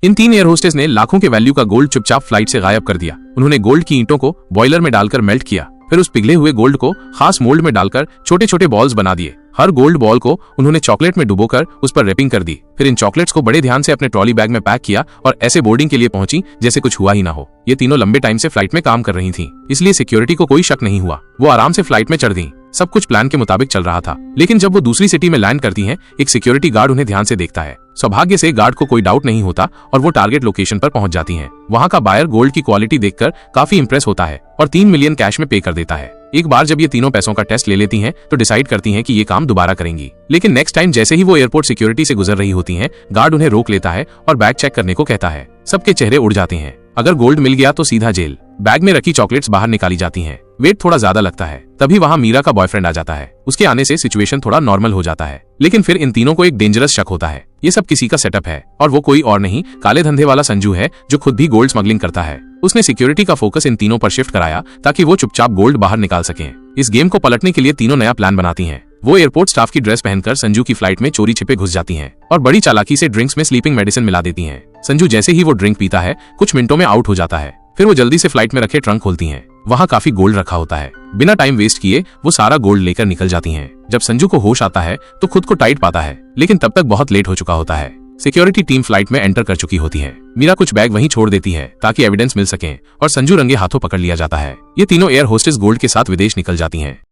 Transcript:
इन 3 air hostess ने लाखों के वैल्यू का गोल्ड चुपचाप फ्लाइट से गायब कर दिया। उन्होंने गोल्ड की ईंटों को बॉयलर में डालकर मेल्ट किया, फिर उस पिघले हुए गोल्ड को खास मोल्ड में डालकर छोटे छोटे बॉल्स बना दिए। हर गोल्ड बॉल को उन्होंने चॉकलेट में डुबोकर उस पर रैपिंग कर दी। फिर इन चॉकलेट्स को बड़े ध्यान से अपने ट्रॉली बैग में पैक किया और ऐसे बोर्डिंग के लिए पहुंची जैसे कुछ हुआ ही ना हो। ये तीनों लंबे टाइम से फ्लाइट में काम कर रही थीं, इसलिए सिक्योरिटी को कोई शक नहीं हुआ। वो आराम से फ्लाइट में चढ़ गईं। सब कुछ प्लान के मुताबिक चल रहा था। लेकिन जब वो दूसरी सिटी में लैंड करती हैं, एक सिक्योरिटी गार्ड उन्हें ध्यान से देखता है। सौभाग्य से गार्ड को कोई डाउट नहीं होता और वो टारगेट लोकेशन पर पहुंच जाती हैं। वहां का बायर गोल्ड की क्वालिटी देखकर काफी इंप्रेस होता है और 3 मिलियन कैश में पे कर देता है। एक बार जब ये तीनों पैसों का टेस्ट ले लेती हैं, तो डिसाइड करती हैं कि ये काम दोबारा करेंगी। लेकिन नेक्स्ट टाइम जैसे ही वो एयरपोर्ट सिक्योरिटी से गुजर रही होती हैं, गार्ड उन्हें रोक लेता है और बैग चेक करने को कहता है। सबके चेहरे उड़ जाते हैं। अगर गोल्ड मिल गया तो सीधा जेल। बैग में रखी चॉकलेट्स बाहर निकाली जाती हैं। वेट थोड़ा ज्यादा लगता है। तभी वहां मीरा का बॉयफ्रेंड आ जाता है। उसके आने से सिचुएशन थोड़ा नॉर्मल हो जाता है। लेकिन फिर इन तीनों को एक डेंजरस शक होता है। ये सब किसी का सेटअप है और वो कोई और नहीं, काले धंधे वाला संजू है, जो खुद भी गोल्ड स्मगलिंग करता है। उसने सिक्योरिटी का फोकस इन तीनों पर शिफ्ट कराया ताकि वो चुपचाप गोल्ड बाहर निकाल सकें। इस गेम को पलटने के लिए तीनों नया प्लान बनाती हैं। वो एयरपोर्ट स्टाफ की ड्रेस पहनकर संजू की फ्लाइट में चोरी छिपे घुस जाती हैं और बड़ी चालाकी से ड्रिंक्स में स्लीपिंग मेडिसिन मिला देती हैं। संजू जैसे ही वो ड्रिंक पीता है, कुछ मिनटों में आउट हो जाता है। फिर वो जल्दी से फ्लाइट में रखे ट्रंक खोलती हैं। वहां काफी गोल्ड रखा होता है। बिना टाइम वेस्ट किए वो सारा गोल्ड लेकर निकल जाती हैं। जब संजू को होश आता है तो खुद को टाइट पाता है, लेकिन तब तक बहुत लेट हो चुका होता है। सिक्योरिटी टीम फ्लाइट में एंटर कर चुकी होती है। मीरा कुछ बैग वहीं छोड़ देती है ताकि एविडेंस मिल सके और संजू रंगे हाथों पकड़ लिया जाता है। ये तीनों एयर होस्टेस गोल्ड के साथ विदेश निकल जाती हैं।